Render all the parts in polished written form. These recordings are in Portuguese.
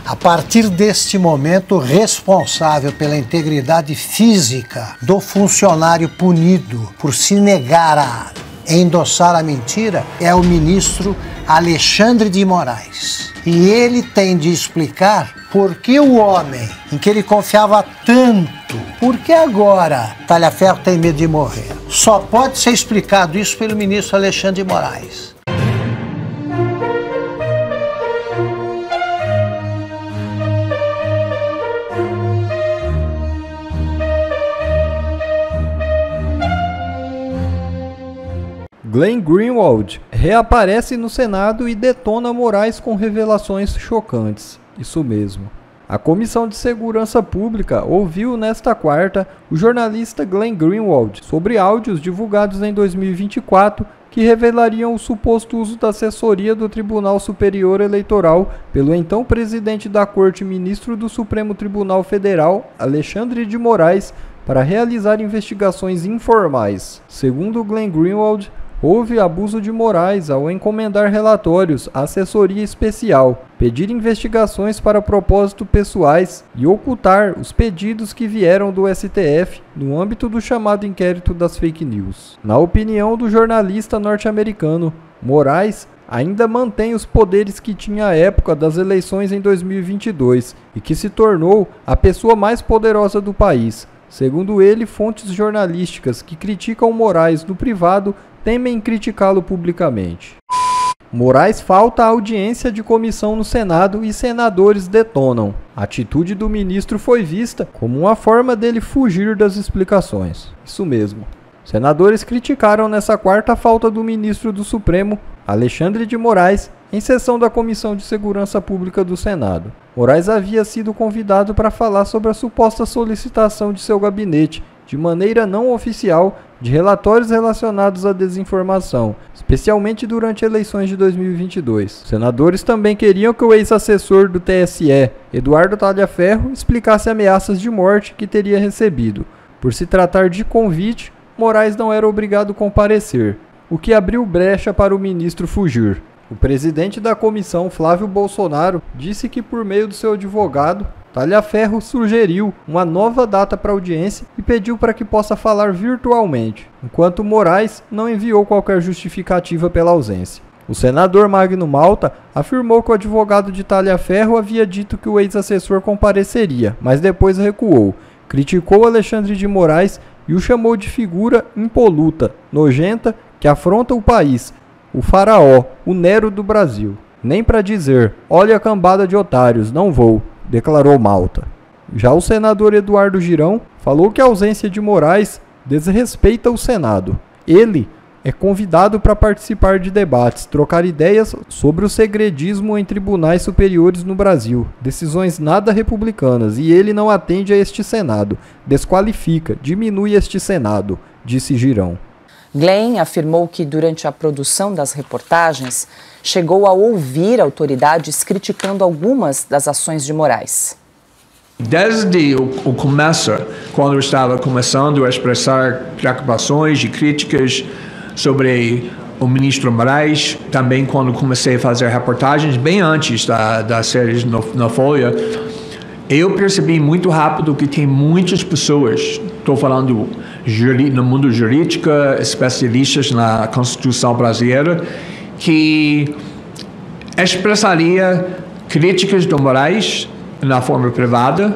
A partir deste momento, o responsável pela integridade física do funcionário punido por se negar a endossar a mentira é o ministro Alexandre de Moraes. E ele tem de explicar por que o homem em que ele confiava tanto, por que agora Talhaferro tem medo de morrer? Só pode ser explicado isso pelo ministro Alexandre de Moraes. Glenn Greenwald reaparece no Senado e detona Moraes com revelações chocantes. Isso mesmo. A Comissão de Segurança Pública ouviu nesta quarta o jornalista Glenn Greenwald sobre áudios divulgados em 2024 que revelariam o suposto uso da assessoria do Tribunal Superior Eleitoral pelo então presidente da Corte e ministro do Supremo Tribunal Federal, Alexandre de Moraes, para realizar investigações informais. Segundo Glenn Greenwald, houve abuso de Moraes ao encomendar relatórios à assessoria especial, pedir investigações para propósitos pessoais e ocultar os pedidos que vieram do STF no âmbito do chamado inquérito das fake news. Na opinião do jornalista norte-americano, Moraes ainda mantém os poderes que tinha à época das eleições em 2022 e que se tornou a pessoa mais poderosa do país. Segundo ele, fontes jornalísticas que criticam Moraes no privado temem criticá-lo publicamente. Moraes falta a audiência de comissão no Senado e senadores detonam. A atitude do ministro foi vista como uma forma dele fugir das explicações. Isso mesmo. Senadores criticaram nessa quarta a falta do ministro do Supremo, Alexandre de Moraes, em sessão da Comissão de Segurança Pública do Senado. Moraes havia sido convidado para falar sobre a suposta solicitação de seu gabinete, de maneira não oficial, de relatórios relacionados à desinformação, especialmente durante eleições de 2022. Senadores também queriam que o ex-assessor do TSE, Eduardo Talhaferro, explicasse ameaças de morte que teria recebido. Por se tratar de convite, Moraes não era obrigado a comparecer, o que abriu brecha para o ministro fugir. O presidente da comissão, Flávio Bolsonaro, disse que por meio do seu advogado, Talhaferro sugeriu uma nova data para audiência e pediu para que possa falar virtualmente, enquanto Moraes não enviou qualquer justificativa pela ausência. O senador Magno Malta afirmou que o advogado de Talhaferro havia dito que o ex-assessor compareceria, mas depois recuou. Criticou Alexandre de Moraes e o chamou de figura impoluta, nojenta, que afronta o país, o faraó, o Nero do Brasil. Nem para dizer, olha a cambada de otários, não vou, declarou Malta. Já o senador Eduardo Girão falou que a ausência de Moraes desrespeita o Senado. Ele é convidado para participar de debates, trocar ideias sobre o segredismo em tribunais superiores no Brasil, decisões nada republicanas, e ele não atende a este Senado, desqualifica, diminui este Senado, disse Girão. Glenn afirmou que durante a produção das reportagens chegou a ouvir autoridades criticando algumas das ações de Moraes. Desde o começo, quando eu estava começando a expressar preocupações e críticas sobre o ministro Moraes, também quando comecei a fazer reportagens, bem antes da série na Folha, eu percebi muito rápido que tem muitas pessoas, estou falando no mundo jurídico, especialistas na Constituição brasileira, que expressaria críticas do Moraes na forma privada.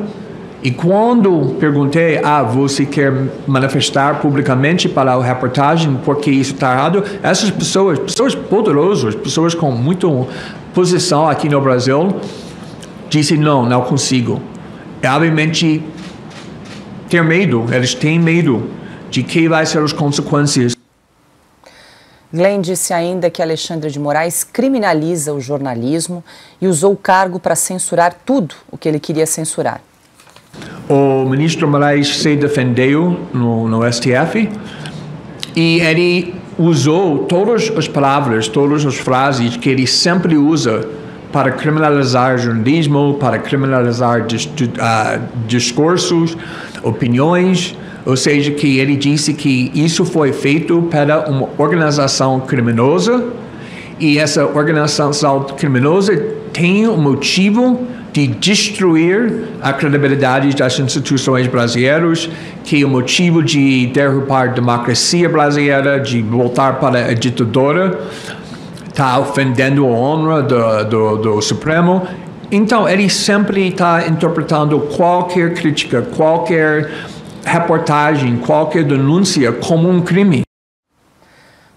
E quando perguntei, você quer manifestar publicamente para a reportagem porque isso está errado? Essas pessoas poderosas, pessoas com muita posição aqui no Brasil, disse não consigo. Obviamente, ter medo, eles têm medo de que vai ser as consequências. Glenn disse ainda que Alexandre de Moraes criminaliza o jornalismo e usou o cargo para censurar tudo o que ele queria censurar. O ministro Moraes se defendeu no STF e ele usou todas as palavras, todas as frases que ele sempre usa para criminalizar jornalismo, para criminalizar discursos, opiniões, ou seja, que ele disse que isso foi feito para uma organização criminosa e essa organização criminosa tem um motivo de destruir a credibilidade das instituições brasileiras, que é o motivo de derrubar a democracia brasileira, de voltar para a ditadura, está ofendendo a honra do Supremo. Então, ele sempre está interpretando qualquer crítica, qualquer reportagem, qualquer denúncia como um crime.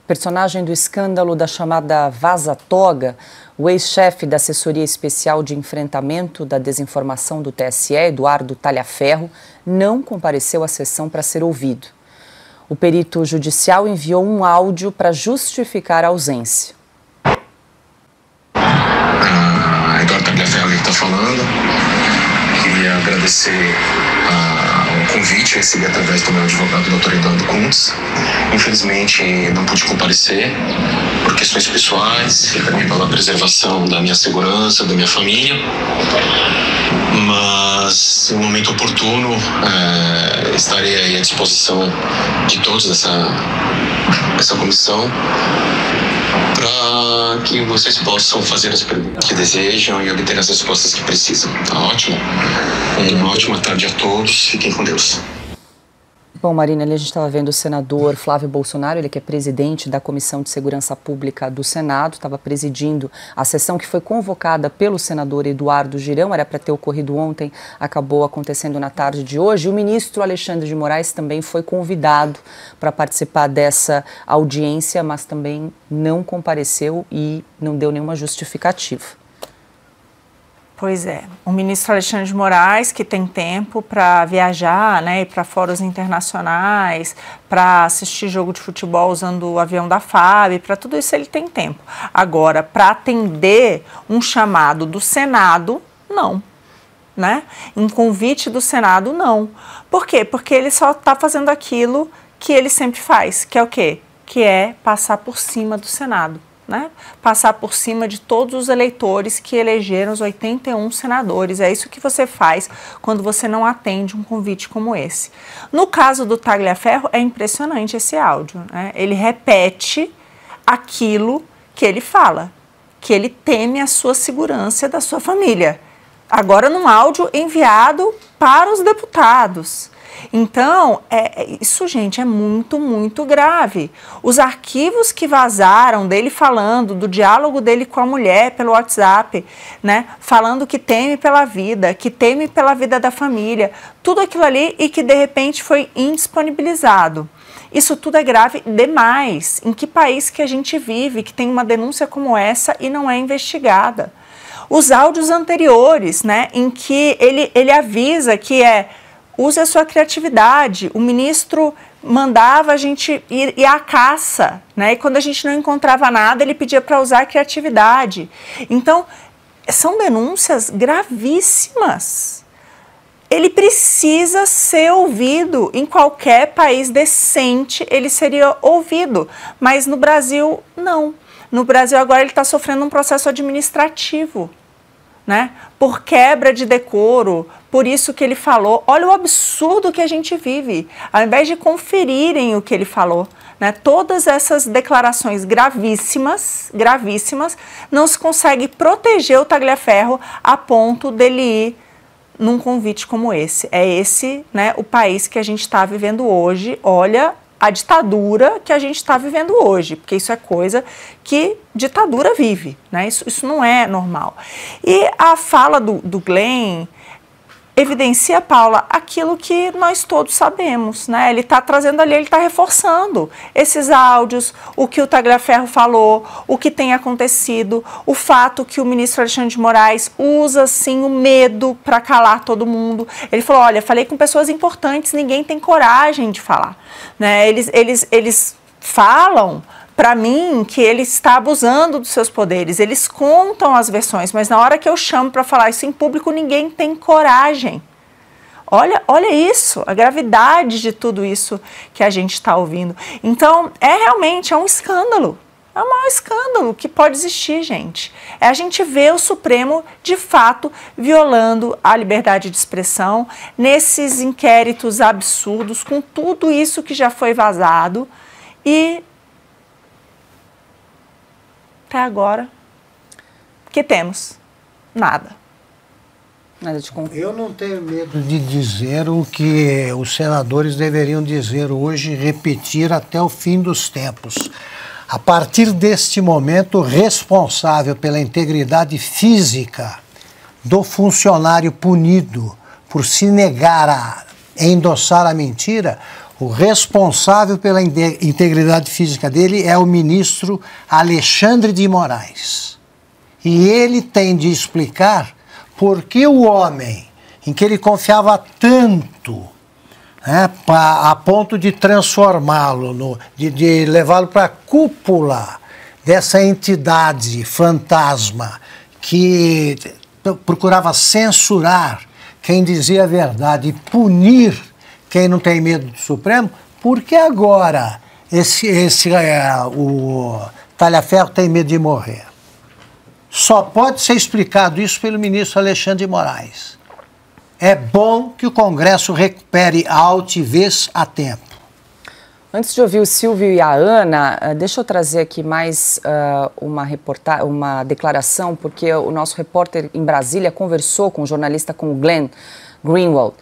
Personagem do escândalo da chamada Vaza Toga, o ex-chefe da Assessoria Especial de Enfrentamento da Desinformação do TSE, Eduardo Talhaferro, não compareceu à sessão para ser ouvido. O perito judicial enviou um áudio para justificar a ausência. Eduardo Talhaferro que está falando. Queria agradecer o convite que recebi através do meu advogado, Dr. Eduardo Kuntz. Infelizmente, não pude comparecer por questões pessoais e também pela preservação da minha segurança, da minha família. Mas, no momento oportuno, estarei aí à disposição de todos dessa comissão para que vocês possam fazer as perguntas que desejam e obter as respostas que precisam. Tá ótimo? Uma ótima tarde a todos. Fiquem com Deus. Bom, Marina, ali a gente estava vendo o senador Flávio Bolsonaro, ele que é presidente da Comissão de Segurança Pública do Senado, estava presidindo a sessão que foi convocada pelo senador Eduardo Girão, era para ter ocorrido ontem, acabou acontecendo na tarde de hoje. E o ministro Alexandre de Moraes também foi convidado para participar dessa audiência, mas também não compareceu e não deu nenhuma justificativa. Pois é, o ministro Alexandre de Moraes, que tem tempo para viajar, né, ir para fóruns internacionais, para assistir jogo de futebol usando o avião da FAB, para tudo isso ele tem tempo. Agora, para atender um chamado do Senado, não. Né? Um convite do Senado, não. Por quê? Porque ele só está fazendo aquilo que ele sempre faz, que é o quê? Que é passar por cima do Senado. Né? Passar por cima de todos os eleitores que elegeram os 81 senadores. É isso que você faz quando você não atende um convite como esse. No caso do Tagliaferro, é impressionante esse áudio. Né? Ele repete aquilo que ele fala, que ele teme a sua segurança e da sua família. Agora num áudio enviado para os deputados. Então, isso, gente, é muito, muito grave. Os arquivos que vazaram dele falando do diálogo dele com a mulher pelo WhatsApp, né, falando que teme pela vida da família, tudo aquilo ali e que de repente foi indisponibilizado. Isso tudo é grave demais. Em que país que a gente vive que tem uma denúncia como essa e não é investigada? Os áudios anteriores, né, em que ele avisa que use a sua criatividade. O ministro mandava a gente ir à caça, né? E quando a gente não encontrava nada, ele pedia para usar a criatividade. Então, são denúncias gravíssimas. Ele precisa ser ouvido. Em qualquer país decente, ele seria ouvido. Mas no Brasil, não. No Brasil, agora, ele está sofrendo um processo administrativo. Né? Por quebra de decoro, por isso que ele falou. Olha o absurdo que a gente vive. Ao invés de conferirem o que ele falou, né? Todas essas declarações gravíssimas, não se consegue proteger o Tagliaferro a ponto dele ir num convite como esse. É esse, né, o país que a gente está vivendo hoje. Olha a ditadura que a gente está vivendo hoje, porque isso é coisa que ditadura vive, né? Isso não é normal. E a fala do Glenn evidencia, Paula, aquilo que nós todos sabemos, né? Ele está trazendo ali, ele está reforçando esses áudios, o que o Tagliaferro falou, o que tem acontecido, o fato que o ministro Alexandre de Moraes usa, sim, o medo para calar todo mundo. Ele falou, olha, falei com pessoas importantes, ninguém tem coragem de falar, né? Eles falam para mim que ele está abusando dos seus poderes, eles contam as versões, mas na hora que eu chamo para falar isso em público, ninguém tem coragem. Olha isso, a gravidade de tudo isso que a gente está ouvindo. Então, realmente um escândalo, é o maior escândalo que pode existir, gente. É a gente ver o Supremo, de fato, violando a liberdade de expressão, nesses inquéritos absurdos, com tudo isso que já foi vazado e até agora, que temos? Nada. Eu não tenho medo de dizer o que os senadores deveriam dizer hoje e repetir até o fim dos tempos. A partir deste momento, o responsável pela integridade física do funcionário punido por se negar a endossar a mentira, o responsável pela integridade física dele é o ministro Alexandre de Moraes. E ele tem de explicar por que o homem em que ele confiava tanto, né, a ponto de transformá-lo, de levá-lo para a cúpula dessa entidade fantasma que procurava censurar quem dizia a verdade e punir quem não tem medo do Supremo, por que agora o Talhaferro tem medo de morrer? Só pode ser explicado isso pelo ministro Alexandre de Moraes. É bom que o Congresso recupere a altivez a tempo. Antes de ouvir o Silvio e a Ana, deixa eu trazer aqui mais uma declaração, porque o nosso repórter em Brasília conversou com o jornalista, com o Glenn Greenwald,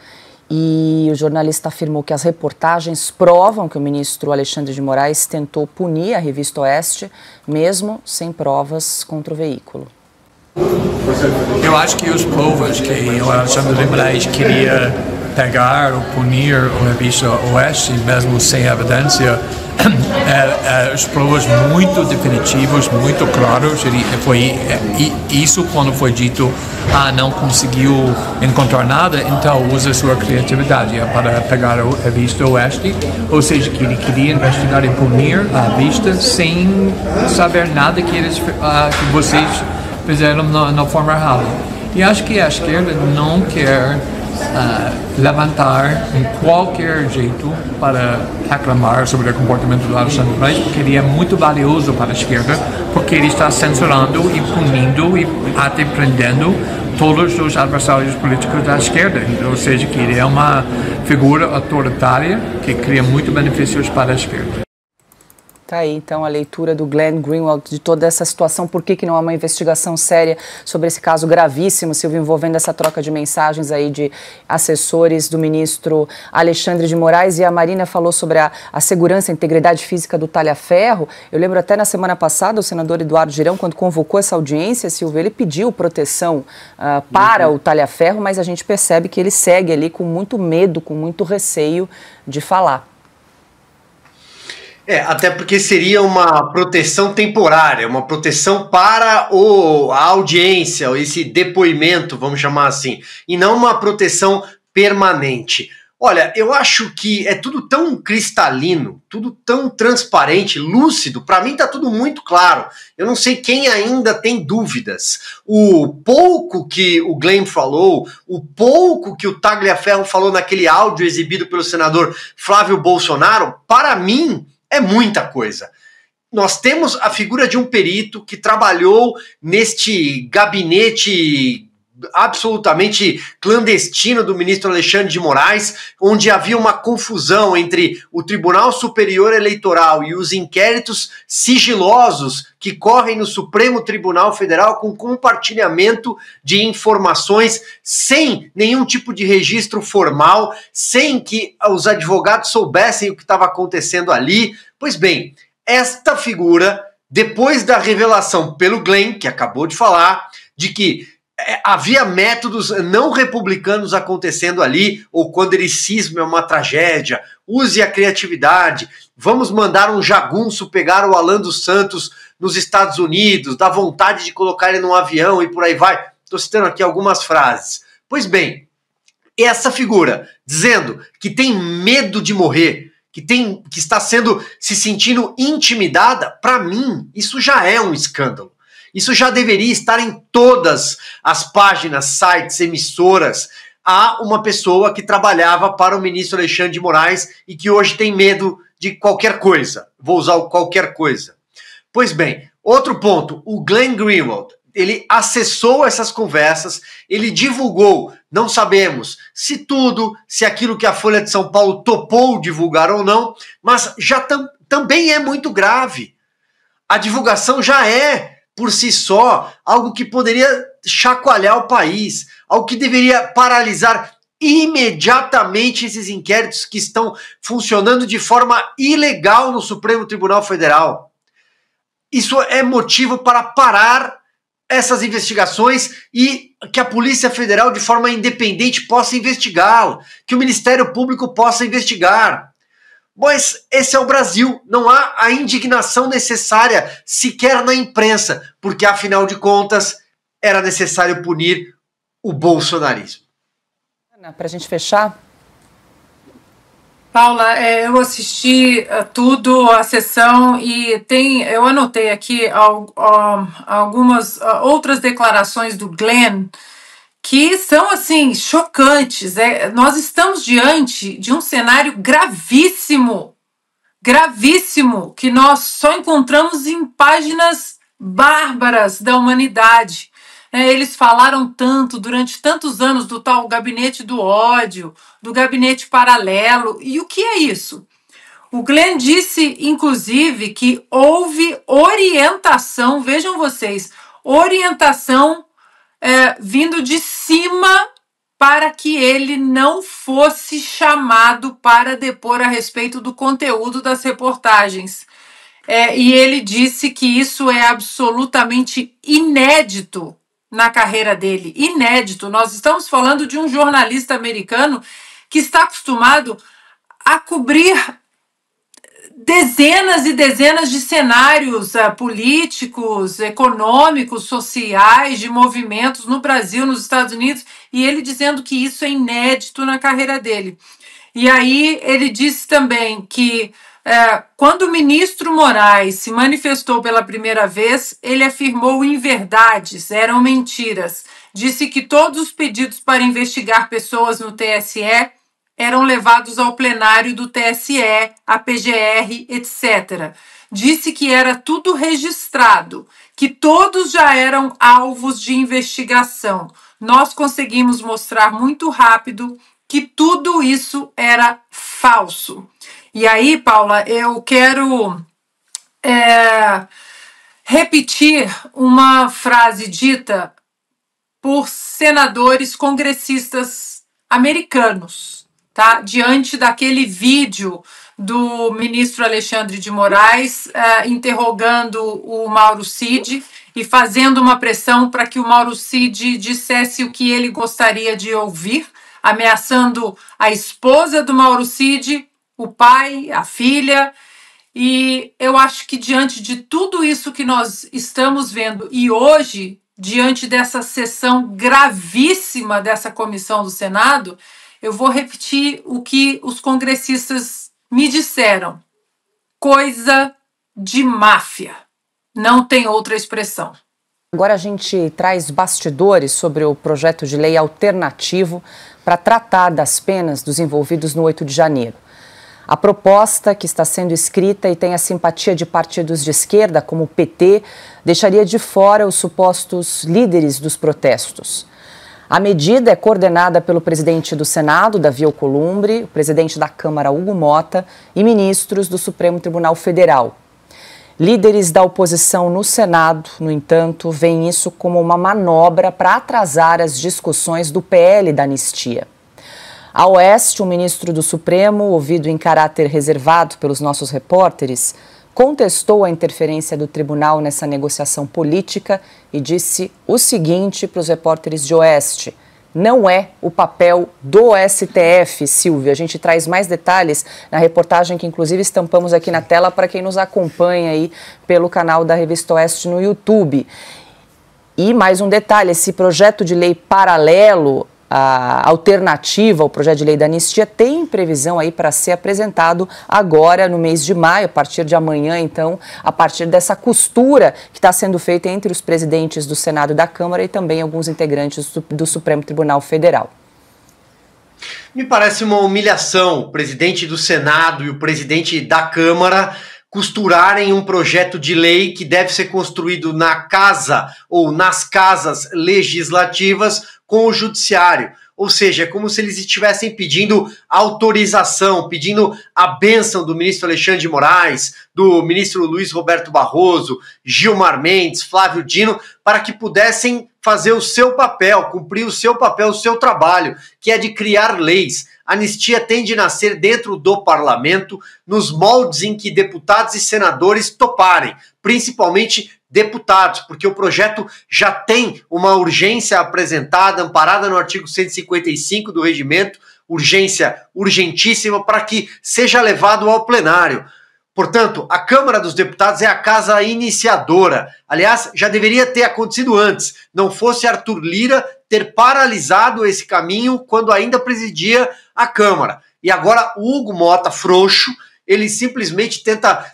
e o jornalista afirmou que as reportagens provam que o ministro Alexandre de Moraes tentou punir a revista Oeste, mesmo sem provas contra o veículo. Eu acho que os provas que o Alexandre de Moraes queria pegar ou punir a revista Oeste, mesmo sem evidência, as provas muito definitivas, muito claras. Foi isso quando foi dito, não conseguiu encontrar nada, então usa sua criatividade para pegar a revista Oeste, ou seja, que ele queria investigar e punir a revista sem saber nada que vocês fizeram na forma errada. E acho que a esquerda não quer levantar em qualquer jeito para reclamar sobre o comportamento do Alexandre de Moraes, porque ele é muito valioso para a esquerda, porque ele está censurando e punindo e até prendendo todos os adversários políticos da esquerda, ou seja, que ele é uma figura autoritária que cria muito benefícios para a esquerda. Tá aí, então, a leitura do Glenn Greenwald de toda essa situação. Por que não há uma investigação séria sobre esse caso gravíssimo, Silvio, envolvendo essa troca de mensagens aí de assessores do ministro Alexandre de Moraes? E a Marina falou sobre a segurança e a integridade física do Talhaferro. Eu lembro até na semana passada, o senador Eduardo Girão, quando convocou essa audiência, Silvio, ele pediu proteção para o Talhaferro, mas a gente percebe que ele segue ali com muito medo, com muito receio de falar. Até porque seria uma proteção temporária, uma proteção para a audiência, esse depoimento, vamos chamar assim, e não uma proteção permanente. Olha, eu acho que é tudo tão cristalino, tudo tão transparente, lúcido, para mim tá tudo muito claro. Eu não sei quem ainda tem dúvidas. O pouco que o Glenn falou, o pouco que o Tagliaferro falou naquele áudio exibido pelo senador Flávio Bolsonaro, para mim, é muita coisa. Nós temos a figura de um perito que trabalhou neste gabinete absolutamente clandestino do ministro Alexandre de Moraes, onde havia uma confusão entre o Tribunal Superior Eleitoral e os inquéritos sigilosos que correm no Supremo Tribunal Federal com compartilhamento de informações sem nenhum tipo de registro formal, sem que os advogados soubessem o que estava acontecendo ali. Pois bem, esta figura, depois da revelação pelo Glenn, que acabou de falar, de que havia métodos não republicanos acontecendo ali, ou quando ele cisma é uma tragédia, use a criatividade, vamos mandar um jagunço pegar o Alan dos Santos nos Estados Unidos, dá vontade de colocar ele num avião e por aí vai. Estou citando aqui algumas frases. Pois bem, essa figura dizendo que tem medo de morrer, que está se sentindo intimidada, para mim, isso já é um escândalo. Isso já deveria estar em todas as páginas, sites, emissoras. Há uma pessoa que trabalhava para o ministro Alexandre de Moraes e que hoje tem medo de qualquer coisa. Vou usar o qualquer coisa. Pois bem, outro ponto, o Glenn Greenwald, ele acessou essas conversas, ele divulgou, não sabemos se tudo, se aquilo que a Folha de São Paulo topou divulgar ou não, mas já também é muito grave. A divulgação já é por si só, algo que poderia chacoalhar o país, algo que deveria paralisar imediatamente esses inquéritos que estão funcionando de forma ilegal no Supremo Tribunal Federal. Isso é motivo para parar essas investigações e que a Polícia Federal, de forma independente, possa investigá-lo, que o Ministério Público possa investigar. Mas esse é o Brasil, não há a indignação necessária sequer na imprensa, porque, afinal de contas, era necessário punir o bolsonarismo. Para a gente fechar. Paula, eu assisti tudo, a sessão, e eu anotei aqui algumas outras declarações do Glenn que são, assim, chocantes. Nós estamos diante de um cenário gravíssimo, que nós só encontramos em páginas bárbaras da humanidade. Eles falaram tanto, durante tantos anos, do tal gabinete do ódio, do gabinete paralelo. E o que é isso? O Glenn disse, inclusive, que houve orientação, vejam vocês, orientação vindo de cima para que ele não fosse chamado para depor a respeito do conteúdo das reportagens. E ele disse que isso é absolutamente inédito na carreira dele. Inédito. Nós estamos falando de um jornalista americano que está acostumado a cobrir dezenas e dezenas de cenários políticos, econômicos, sociais, de movimentos no Brasil, nos Estados Unidos, e ele dizendo que isso é inédito na carreira dele. E aí ele disse também que quando o ministro Moraes se manifestou pela primeira vez, ele afirmou inverdades, eram mentiras. Disse que todos os pedidos para investigar pessoas no TSE eram levados ao plenário do TSE, a PGR, etc. Disse que era tudo registrado, que todos já eram alvos de investigação. Nós conseguimos mostrar muito rápido que tudo isso era falso. E aí, Paula, eu quero repetir uma frase dita por senadores congressistas americanos, tá? Diante daquele vídeo do ministro Alexandre de Moraes interrogando o Mauro Cid e fazendo uma pressão para que o Mauro Cid dissesse o que ele gostaria de ouvir, ameaçando a esposa do Mauro Cid, o pai, a filha. E eu acho que diante de tudo isso que nós estamos vendo e hoje, diante dessa sessão gravíssima dessa comissão do Senado, eu vou repetir o que os congressistas me disseram. Coisa de máfia. Não tem outra expressão. Agora a gente traz bastidores sobre o projeto de lei alternativo para tratar das penas dos envolvidos no 8 de janeiro. A proposta, que está sendo escrita e tem a simpatia de partidos de esquerda, como o PT, deixaria de fora os supostos líderes dos protestos. A medida é coordenada pelo presidente do Senado, Davi Alcolumbre, o presidente da Câmara, Hugo Mota, e ministros do Supremo Tribunal Federal. Líderes da oposição no Senado, no entanto, veem isso como uma manobra para atrasar as discussões do PL da anistia. A oeste, o ministro do Supremo, ouvido em caráter reservado pelos nossos repórteres, contestou a interferência do tribunal nessa negociação política e disse o seguinte para os repórteres de oeste: não é o papel do STF, Silvia. A gente traz mais detalhes na reportagem que inclusive estampamos aqui na tela para quem nos acompanha aí pelo canal da Revista Oeste no YouTube. E mais um detalhe, esse projeto de lei paralelo, a alternativa ao projeto de lei da anistia, tem previsão aí para ser apresentado agora no mês de maio, a partir de amanhã, então, a partir dessa costura que está sendo feita entre os presidentes do Senado e da Câmara e também alguns integrantes do Supremo Tribunal Federal. Me parece uma humilhação o presidente do Senado e o presidente da Câmara costurarem um projeto de lei que deve ser construído na casa ou nas casas legislativas com o judiciário. Ou seja, é como se eles estivessem pedindo autorização, pedindo a bênção do ministro Alexandre de Moraes, do ministro Luiz Roberto Barroso, Gilmar Mendes, Flávio Dino, para que pudessem fazer o seu papel, cumprir o seu papel, o seu trabalho, que é de criar leis. A anistia tem de nascer dentro do parlamento, nos moldes em que deputados e senadores toparem, principalmente deputados, porque o projeto já tem uma urgência apresentada, amparada no artigo 155 do regimento, urgência urgentíssima para que seja levado ao plenário. Portanto, a Câmara dos Deputados é a casa iniciadora. Aliás, já deveria ter acontecido antes, não fosse Arthur Lira ter paralisado esse caminho quando ainda presidia a Câmara. E agora o Hugo Mota, frouxo, ele simplesmente tenta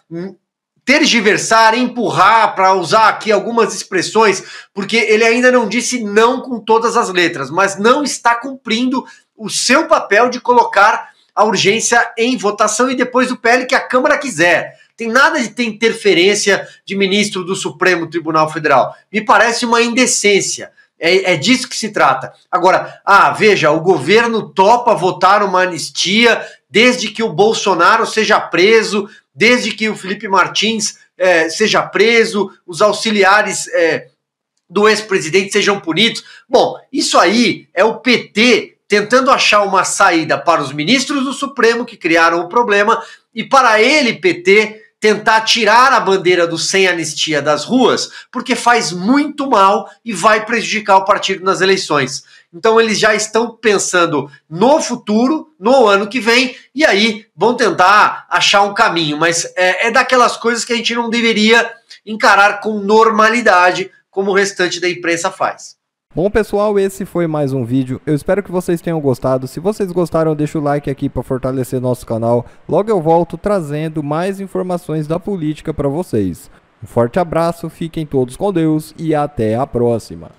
tergiversar, empurrar, para usar aqui algumas expressões, porque ele ainda não disse não com todas as letras, mas não está cumprindo o seu papel de colocar a urgência em votação e depois o PL que a Câmara quiser. Tem nada de ter interferência de ministro do Supremo Tribunal Federal. Me parece uma indecência. É disso que se trata. Agora, veja, o governo topa votar uma anistia desde que o Bolsonaro seja preso, desde que o Felipe Martins seja preso, os auxiliares do ex-presidente sejam punidos. Bom, isso aí é o PT tentando achar uma saída para os ministros do Supremo que criaram o problema e para ele, PT, tentar tirar a bandeira do sem anistia das ruas, porque faz muito mal e vai prejudicar o partido nas eleições. Então eles já estão pensando no futuro, no ano que vem, e aí vão tentar achar um caminho, mas é daquelas coisas que a gente não deveria encarar com normalidade, como o restante da imprensa faz. Bom, pessoal, esse foi mais um vídeo. Eu espero que vocês tenham gostado. Se vocês gostaram, deixa o like aqui para fortalecer nosso canal. Logo eu volto trazendo mais informações da política para vocês. Um forte abraço, fiquem todos com Deus e até a próxima.